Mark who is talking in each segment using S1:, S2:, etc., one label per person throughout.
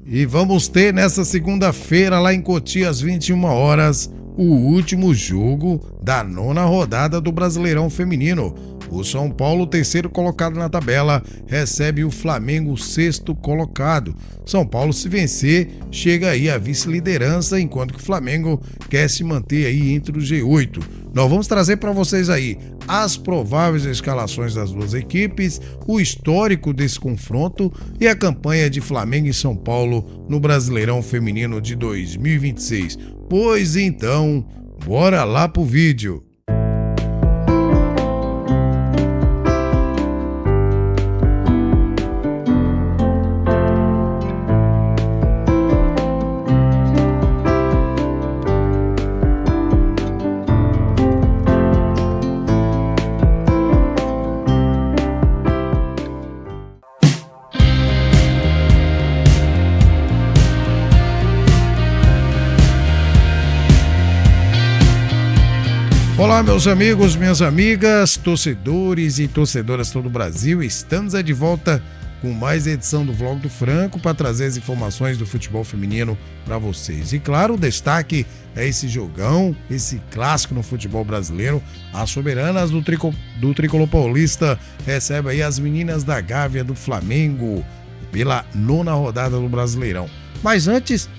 S1: E vamos ter nessa segunda-feira, lá em Cotia, às 21 horas, o último jogo da 9ª rodada do Brasileirão Feminino. O São Paulo, terceiro colocado na tabela, recebe o Flamengo, sexto colocado. São Paulo, se vencer, chega aí à vice-liderança, enquanto que o Flamengo quer se manter aí entre o G8. Nós vamos trazer para vocês aí as prováveis escalações das duas equipes, o histórico desse confronto e a campanha de Flamengo e São Paulo no Brasileirão Feminino de 2026. Pois então, bora lá pro vídeo. Olá, meus amigos, minhas amigas, torcedores e torcedoras de todo o Brasil. Estamos de volta com mais edição do Vlog do Franco para trazer as informações do futebol feminino para vocês. E claro, o destaque é esse jogão, esse clássico no futebol brasileiro. As soberanas do Tricolor Paulista recebem aí as meninas da Gávea do Flamengo pela 9ª rodada do Brasileirão. Mas antes,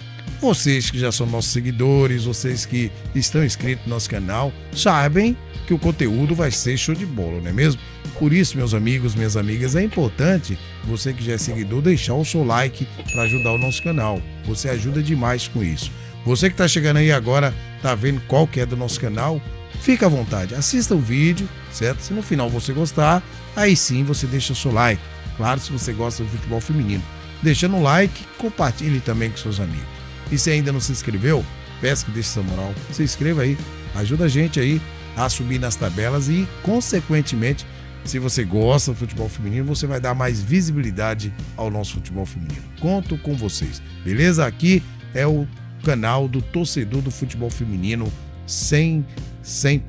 S1: vocês que já são nossos seguidores, vocês que estão inscritos no nosso canal, sabem que o conteúdo vai ser show de bola, não é mesmo? Por isso, meus amigos, minhas amigas, é importante você que já é seguidor deixar o seu like para ajudar o nosso canal. Você ajuda demais com isso. Você que está chegando aí agora, tá vendo qual que é do nosso canal, fica à vontade, assista o vídeo, certo? Se no final você gostar, aí sim você deixa o seu like. Claro, se você gosta do futebol feminino. Deixando o like, compartilhe também com seus amigos. E se ainda não se inscreveu, peço que deixe essa moral, se inscreva aí, ajuda a gente aí a subir nas tabelas e, consequentemente, se você gosta do futebol feminino, você vai dar mais visibilidade ao nosso futebol feminino. Conto com vocês, beleza? Aqui é o canal do torcedor do futebol feminino, sem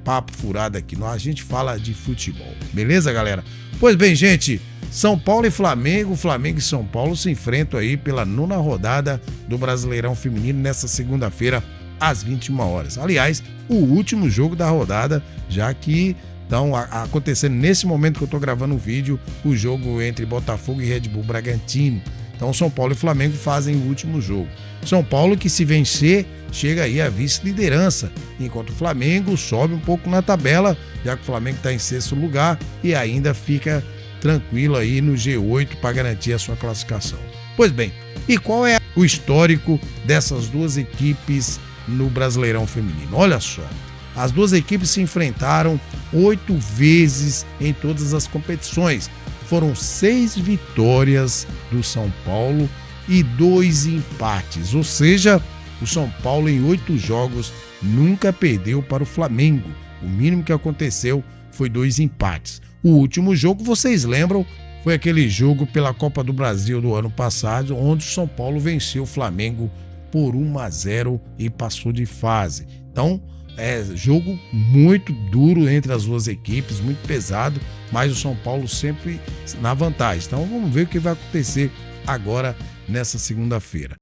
S1: papo furado aqui. A gente fala de futebol, beleza, galera? Pois bem, gente, São Paulo e Flamengo, Flamengo e São Paulo se enfrentam aí pela 9ª rodada do Brasileirão Feminino nessa segunda-feira às 21 horas. Aliás, o último jogo da rodada, já que estão acontecendo nesse momento que eu estou gravando o vídeo, o jogo entre Botafogo e Red Bull Bragantino. Então São Paulo e Flamengo fazem o último jogo. São Paulo, que se vencer, chega aí à vice-liderança, enquanto o Flamengo sobe um pouco na tabela, já que o Flamengo está em sexto lugar e ainda fica tranquilo aí no G8 para garantir a sua classificação. Pois bem, e qual é o histórico dessas duas equipes no Brasileirão Feminino? Olha só, as duas equipes se enfrentaram 8 vezes em todas as competições. Foram 6 vitórias do São Paulo e 2 empates, ou seja, o São Paulo em 8 jogos nunca perdeu para o Flamengo. O mínimo que aconteceu foi 2 empates. O último jogo, vocês lembram, foi aquele jogo pela Copa do Brasil do ano passado, onde o São Paulo venceu o Flamengo por 1-0 e passou de fase. Então, é jogo muito duro entre as duas equipes, muito pesado, mas o São Paulo sempre na vantagem. Então, vamos ver o que vai acontecer agora nessa segunda-feira.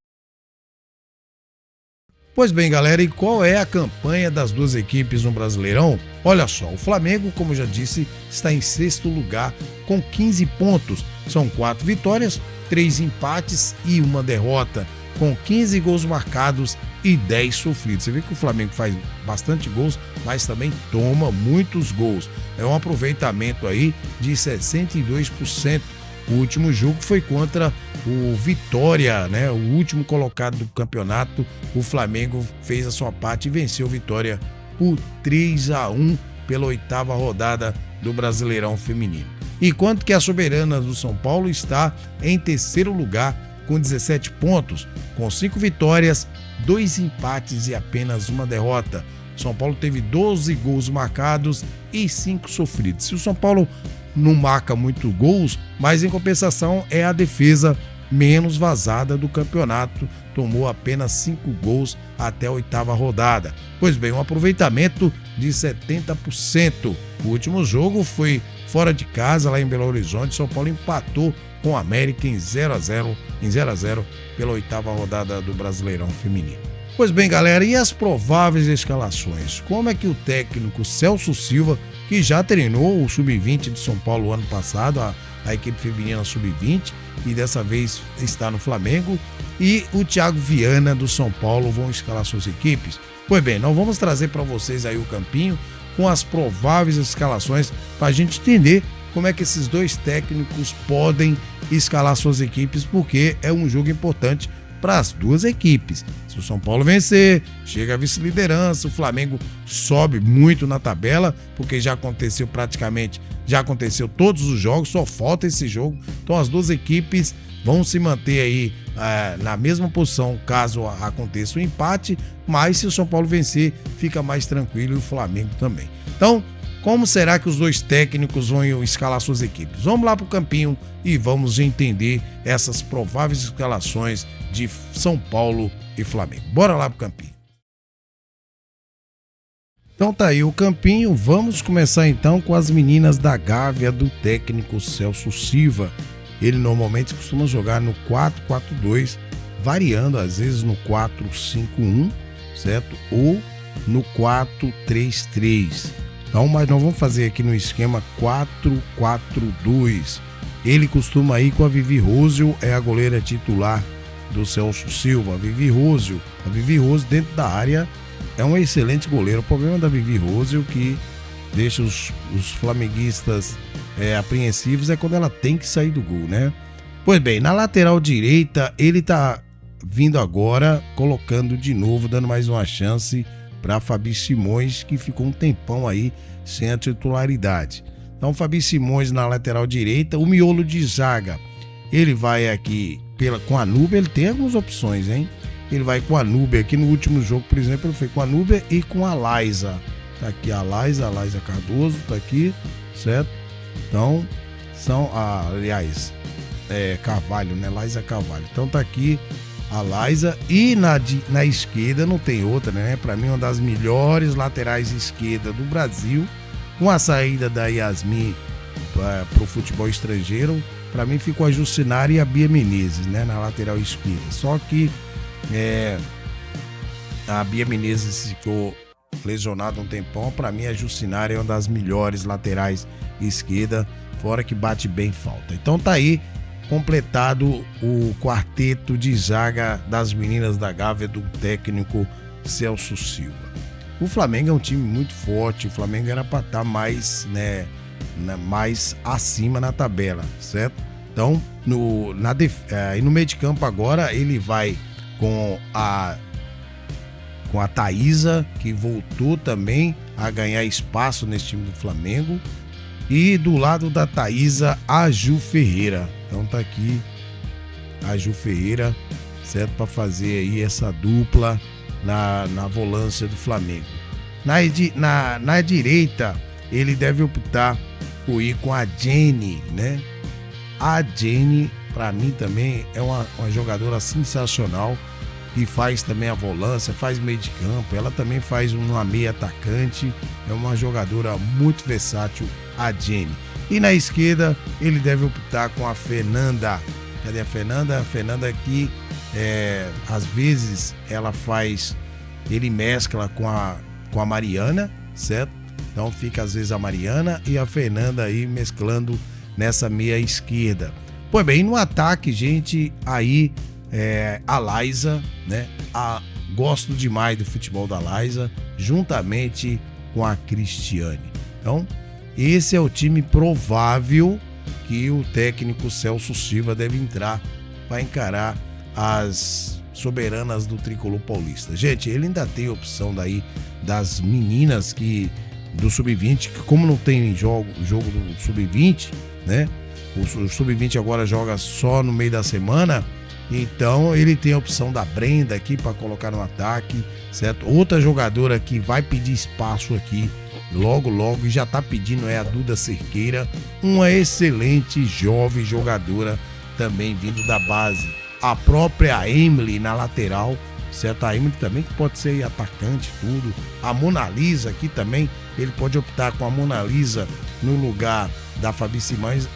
S1: Pois bem, galera, e qual é a campanha das duas equipes no Brasileirão? Olha só, o Flamengo, como já disse, está em sexto lugar com 15 pontos. São 4 vitórias, 3 empates e 1 derrota, com 15 gols marcados e 10 sofridos. Você vê que o Flamengo faz bastante gols, mas também toma muitos gols. É um aproveitamento aí de 62%. O último jogo foi contra o Vitória, né? O último colocado do campeonato. O Flamengo fez a sua parte e venceu o Vitória por 3-1 pela 8ª rodada do Brasileirão Feminino. Enquanto que a soberana do São Paulo está em terceiro lugar com 17 pontos, com 5 vitórias, 2 empates e apenas 1 derrota. São Paulo teve 12 gols marcados e 5 sofridos. Se o São Paulo não marca muito gols, mas em compensação é a defesa menos vazada do campeonato, tomou apenas 5 gols até a 8ª rodada. Pois bem, um aproveitamento de 70%. O último jogo foi fora de casa, lá em Belo Horizonte, São Paulo empatou com o América em 0x0 pela 8ª rodada do Brasileirão Feminino. Pois bem, galera, e as prováveis escalações? Como é que o técnico Celso Silva, que já treinou o Sub-20 de São Paulo ano passado, a equipe feminina Sub-20, e dessa vez está no Flamengo, e o Thiago Viana do São Paulo vão escalar suas equipes? Pois bem, nós vamos trazer para vocês aí o campinho com as prováveis escalações para a gente entender como é que esses dois técnicos podem escalar suas equipes, porque é um jogo importante para as duas equipes. Se o São Paulo vencer, chega a vice-liderança, o Flamengo sobe muito na tabela, porque já aconteceu todos os jogos, só falta esse jogo. Então as duas equipes vão se manter aí na mesma posição caso aconteça o empate, mas se o São Paulo vencer, fica mais tranquilo, e o Flamengo também. Então, como será que os dois técnicos vão escalar suas equipes? Vamos lá para o campinho e vamos entender essas prováveis escalações de São Paulo e Flamengo. Bora lá para o campinho. Então tá aí o campinho, vamos começar então com as meninas da Gávea do técnico Celso Silva. Ele normalmente costuma jogar no 4-4-2, variando às vezes no 4-5-1, certo? Ou no 4-3-3. Então, mas nós vamos fazer aqui no esquema 4-4-2. Ele costuma ir com a Vivi Rosel, é a goleira titular do Celso Silva. A Vivi Rosel dentro da área é um excelente goleiro. O problema da Vivi Rosel que deixa os flamenguistas apreensivos é quando ela tem que sair do gol, né? Pois bem, na lateral direita ele tá vindo agora, colocando de novo, dando mais uma chance para Fabi Simões, que ficou um tempão aí sem a titularidade. Então, Fabi Simões na lateral direita. O miolo de zaga, ele vai aqui com a Núbia. Ele tem algumas opções, hein? Ele vai com a Núbia aqui no último jogo, por exemplo, ele foi com a Núbia e com a Laisa. Tá aqui a Laisa Cardoso, tá aqui, certo? Então, Carvalho, né? Laisa Carvalho. Então tá aqui a Laisa, e na esquerda não tem outra, né? Para mim, uma das melhores laterais esquerda do Brasil, com a saída da Yasmin pro futebol estrangeiro. Para mim ficou a Jucinara e a Bia Menezes, né? Na lateral esquerda. Só que a Bia Menezes ficou lesionada um tempão. Para mim, a Jucinara é uma das melhores laterais esquerda, fora que bate bem falta. Então tá aí completado o quarteto de zaga das meninas da Gávea do técnico Celso Silva. O Flamengo é um time muito forte, o Flamengo era para estar mais acima na tabela, certo? Então, no meio de campo agora, ele vai com a Thaísa, que voltou também a ganhar espaço nesse time do Flamengo. E do lado da Thaísa, a Ju Ferreira. Então tá aqui a Ju Ferreira, certo? Para fazer aí essa dupla na volância do Flamengo. Na direita, ele deve optar por ir com a Jenny, né? A Jenny, para mim também, é uma jogadora sensacional, que faz também a volância, faz meio de campo, ela também faz uma meia atacante, é uma jogadora muito versátil, a Jenny. E na esquerda, ele deve optar com a Fernanda. Cadê a Fernanda? A Fernanda aqui, às vezes, ele mescla com a Mariana, certo? Então fica às vezes a Mariana e a Fernanda aí mesclando nessa meia esquerda. Pois bem, no ataque, gente, aí a Laisa, né? Gosto demais do futebol da Laisa, juntamente com a Cristiane. Então, esse é o time provável que o técnico Celso Silva deve entrar para encarar as soberanas do Tricolor Paulista. Gente, ele ainda tem a opção daí das meninas do Sub-20, que como não tem jogo do Sub-20, né? O Sub-20 agora joga só no meio da semana, então ele tem a opção da Brenda aqui para colocar no ataque, certo? Outra jogadora que vai pedir espaço aqui logo e já tá pedindo é a Duda Cerqueira, uma excelente jovem jogadora também vindo da base. A própria Emily na lateral, certo? A Emily também que pode ser atacante, tudo. A Mona Lisa aqui também, ele pode optar com a Mona Lisa no lugar Fabi Simões,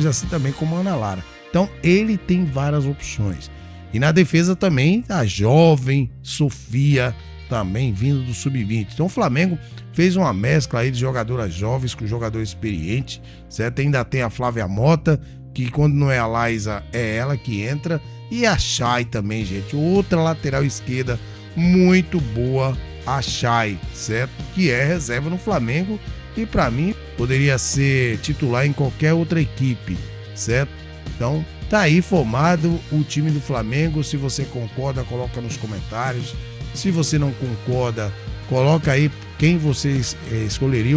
S1: assim também como a Ana Lara. Então ele tem várias opções. E na defesa também a jovem Sofia, também vindo do sub-20. Então o Flamengo fez uma mescla aí de jogadoras jovens com jogadores experientes, certo? Ainda tem a Flávia Mota, que quando não é a Laísa, é ela que entra. E a Chay também, gente. Outra lateral esquerda muito boa, a Chay, certo? Que é reserva no Flamengo e para mim poderia ser titular em qualquer outra equipe, certo? Então tá aí formado o time do Flamengo. Se você concorda, coloca nos comentários. Se você não concorda, coloca aí quem você escolheria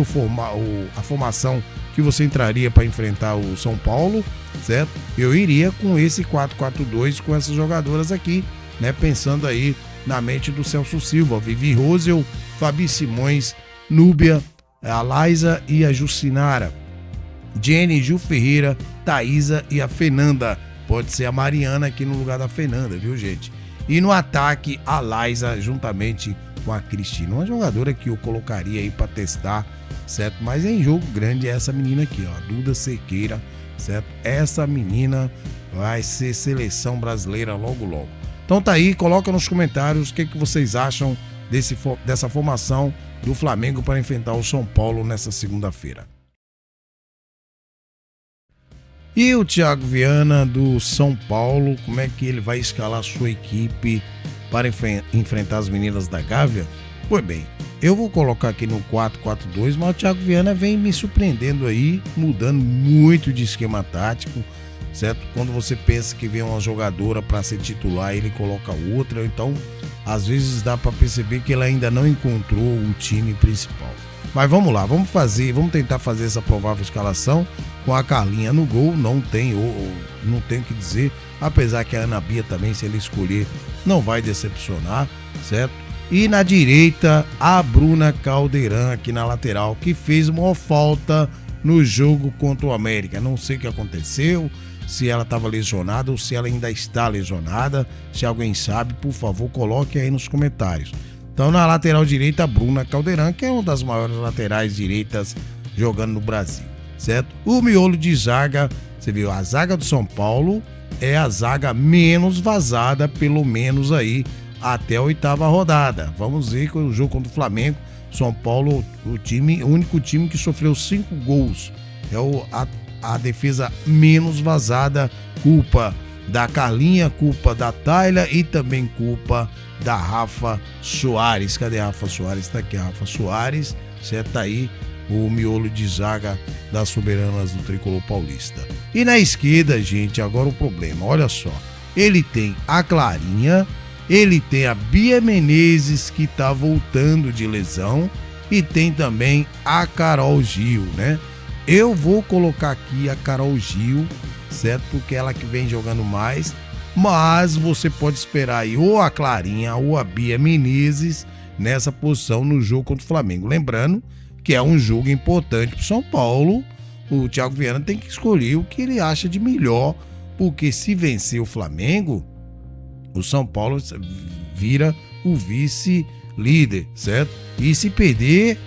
S1: a formação que você entraria para enfrentar o São Paulo, certo? Eu iria com esse 4-4-2 com essas jogadoras aqui, né? Pensando aí na mente do Celso Silva, Vivi Rosel, Fabi Simões, Núbia, a Laísa e a Jucinara, Jenny, Ju Ferreira, Thaísa e a Fernanda. Pode ser a Mariana aqui no lugar da Fernanda, viu, gente? E no ataque, a Laísa juntamente com a Cristina, uma jogadora que eu colocaria aí para testar, certo? Mas em jogo grande é essa menina aqui, ó, Duda Cerqueira, certo? Essa menina vai ser seleção brasileira logo logo. Então tá aí, coloca nos comentários o que vocês acham dessa formação do Flamengo para enfrentar o São Paulo nessa segunda-feira. E o Thiago Viana do São Paulo, como é que ele vai escalar a sua equipe para enfrentar as meninas da Gávea? Pois bem, eu vou colocar aqui no 4-4-2, mas o Thiago Viana vem me surpreendendo aí, mudando muito de esquema tático, certo? Quando você pensa que vem uma jogadora para ser titular, ele coloca outra, então às vezes dá para perceber que ele ainda não encontrou o time principal. Mas vamos lá, vamos tentar fazer essa provável escalação com a Carlinha no gol. Não tenho o que dizer, apesar que a Ana Bia também, se ele escolher, não vai decepcionar, certo? E na direita, a Bruna Caldeirão aqui na lateral, que fez uma falta no jogo contra o América. Não sei o que aconteceu, se ela estava lesionada ou se ela ainda está lesionada. Se alguém sabe, por favor, coloque aí nos comentários. Então na lateral direita, a Bruna Caldeirão, que é uma das maiores laterais direitas jogando no Brasil, certo? O miolo de zaga, você viu, a zaga do São Paulo é a zaga menos vazada, pelo menos aí até a 8ª rodada. Vamos ver com o jogo contra o Flamengo. São Paulo, o único time que sofreu 5 gols. É a defesa menos vazada, culpa da Carlinha, culpa da Tayla e também culpa da Rafa Soares. Cadê a Rafa Soares? Tá aqui a Rafa Soares, certo? Tá aí o miolo de zaga das soberanas do Tricolor Paulista. E na esquerda, gente, agora o problema, olha só. Ele tem a Clarinha, ele tem a Bia Menezes, que tá voltando de lesão, e tem também a Carol Gil, né? Eu vou colocar aqui a Carol Gil, certo? Porque ela que vem jogando mais, mas você pode esperar aí ou a Clarinha ou a Bia Menezes nessa posição no jogo contra o Flamengo. Lembrando que é um jogo importante para São Paulo. O Thiago Viana tem que escolher o que ele acha de melhor, porque se vencer o Flamengo, o São Paulo vira o vice-líder, certo? E se perder,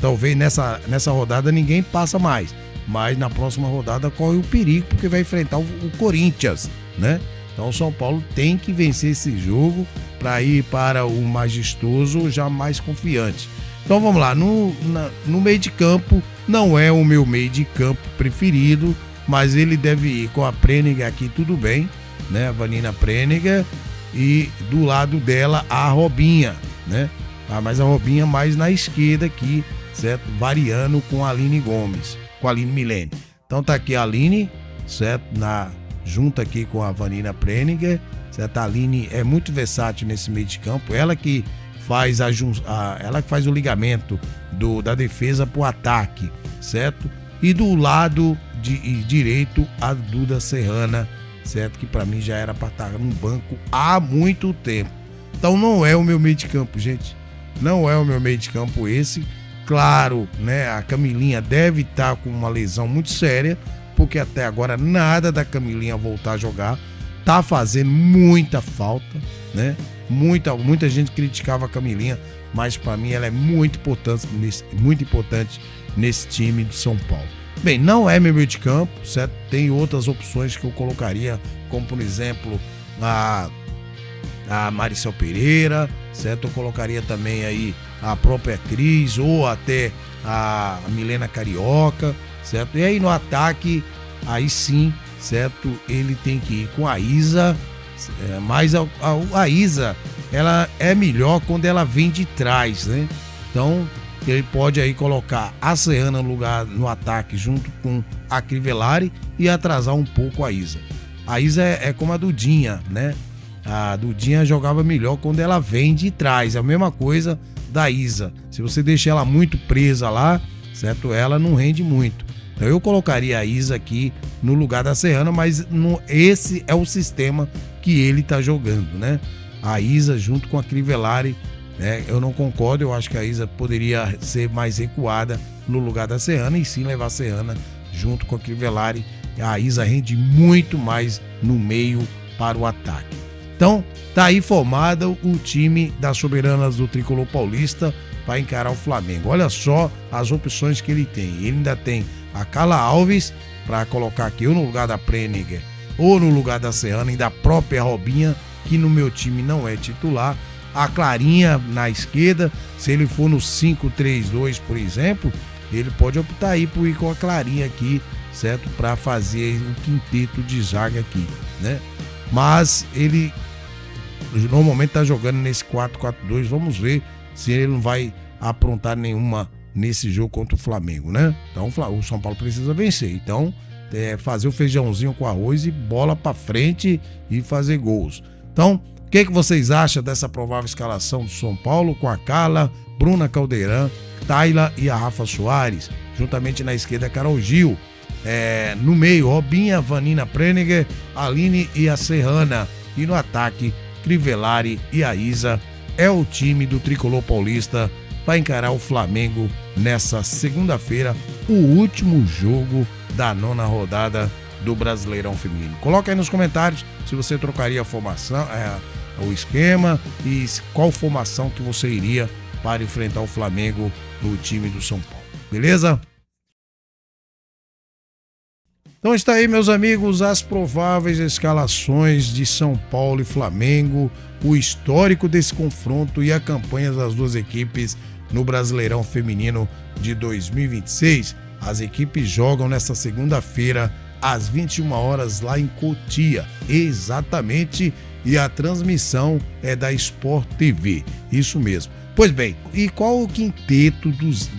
S1: talvez nessa rodada ninguém passa mais, mas na próxima rodada corre o perigo, porque vai enfrentar o Corinthians, né? Então o São Paulo tem que vencer esse jogo para ir para o majestoso já mais confiante. Então vamos lá, no meio de campo, não é o meu meio de campo preferido, mas ele deve ir com a Preniger aqui, tudo bem, né? A Vanina Preniger, e do lado dela a Robinha, né? Mas a Robinha mais na esquerda aqui, certo? Variando com a Aline Gomes, com a Aline Milene. Então tá aqui a Aline, certo? Junto aqui com a Vanina Preniger, certo? A Aline é muito versátil nesse meio de campo, ela que faz ela que faz o ligamento da defesa pro ataque, certo? E do lado direito, a Duda Serrana, certo? Que para mim já era para estar no banco há muito tempo. Então não é o meu meio de campo, gente. Não é o meu meio de campo esse. Claro, né? A Camilinha deve estar com uma lesão muito séria, porque até agora nada da Camilinha voltar a jogar. Tá fazendo muita falta, né? Muita gente criticava a Camilinha, mas para mim ela é muito importante nesse time de São Paulo. Bem, não é meu meio de campo, certo? Tem outras opções que eu colocaria, como por exemplo a Maricel Pereira, certo? Eu colocaria também aí a própria Cris ou até a Milena Carioca, certo? E aí no ataque, aí sim, certo? Ele tem que ir com a Isa, mas a Isa, ela é melhor quando ela vem de trás, né? Então ele pode aí colocar a Serrana no lugar no ataque junto com a Crivellari e atrasar um pouco a Isa. A Isa é como a Dudinha, né? A Dudinha jogava melhor quando ela vem de trás. É a mesma coisa da Isa. Se você deixar ela muito presa lá, certo? Ela não rende muito. Então eu colocaria a Isa aqui no lugar da Serrana, mas esse é o sistema que ele tá jogando, né? A Isa junto com a Crivellari, né? Eu não concordo, eu acho que a Isa poderia ser mais recuada no lugar da Serrana e sim levar a Serrana junto com a Crivellari. A Isa rende muito mais no meio para o ataque. Então, tá aí formado o time das Soberanas do Tricolor Paulista para encarar o Flamengo. Olha só as opções que ele tem. Ele ainda tem a Carla Alves para colocar aqui ou no lugar da Preniger ou no lugar da Serrana e da própria Robinha, que no meu time não é titular. A Clarinha na esquerda, se ele for no 5-3-2, por exemplo, ele pode optar aí por ir com a Clarinha aqui, certo? Para fazer um quinteto de zaga aqui, né? Mas ele normalmente tá jogando nesse 4-4-2, vamos ver se ele não vai aprontar nenhuma nesse jogo contra o Flamengo, né? Então o São Paulo precisa vencer, então fazer o feijãozinho com arroz e bola para frente e fazer gols. Então, o que vocês acham dessa provável escalação do São Paulo com a Carla, Bruna Caldeirão, Tayla e a Rafa Soares, juntamente na esquerda a Carol Gil, no meio Robinha, Vanina Preniger, Aline e a Serrana, e no ataque Crivellari e a Isa. É o time do Tricolor Paulista para encarar o Flamengo nessa segunda-feira, o último jogo da 9ª rodada do Brasileirão Feminino. Coloca aí nos comentários se você trocaria a formação, o esquema e qual formação que você iria para enfrentar o Flamengo no time do São Paulo. Beleza? Então está aí, meus amigos, as prováveis escalações de São Paulo e Flamengo, o histórico desse confronto e a campanha das duas equipes no Brasileirão Feminino de 2026. As equipes jogam nesta segunda-feira às 21 horas lá em Cotia, exatamente, e a transmissão é da Sport TV, isso mesmo. Pois bem, e qual o quinteto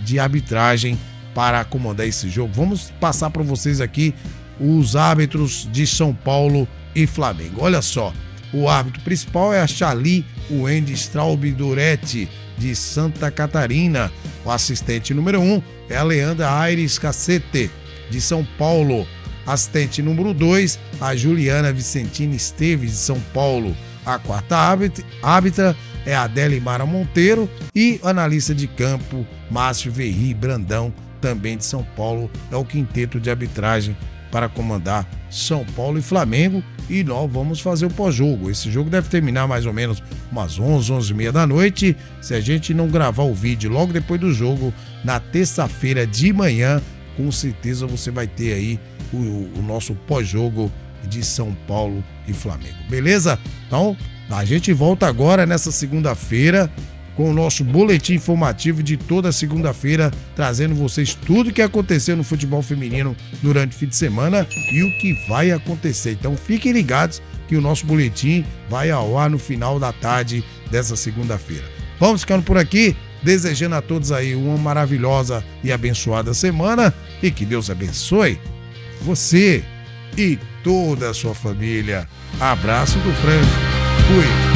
S1: de arbitragem para acomodar esse jogo? Vamos passar para vocês aqui os árbitros de São Paulo e Flamengo. Olha só, o árbitro principal é a Charlie Wendy Straub Duretti, de Santa Catarina. O assistente número 1 é a Leandra Aires Cacete, de São Paulo. Assistente número 2, a Juliana Vicentini Esteves, de São Paulo. A quarta árbitra é a Adele Mara Monteiro e analista de campo Márcio Verri Brandão, também de São Paulo. É o quinteto de arbitragem para comandar São Paulo e Flamengo, e nós vamos fazer o pós-jogo. Esse jogo deve terminar mais ou menos umas 11, 11h30 da noite, se a gente não gravar o vídeo logo depois do jogo, na terça-feira de manhã, com certeza você vai ter aí o nosso pós-jogo de São Paulo e Flamengo, beleza? Então, a gente volta agora nessa segunda-feira com o nosso boletim informativo de toda segunda-feira, trazendo vocês tudo o que aconteceu no futebol feminino durante o fim de semana e o que vai acontecer. Então fiquem ligados que o nosso boletim vai ao ar no final da tarde dessa segunda-feira. Vamos ficando por aqui, desejando a todos aí uma maravilhosa e abençoada semana e que Deus abençoe você e toda a sua família. Abraço do Franco. Fui.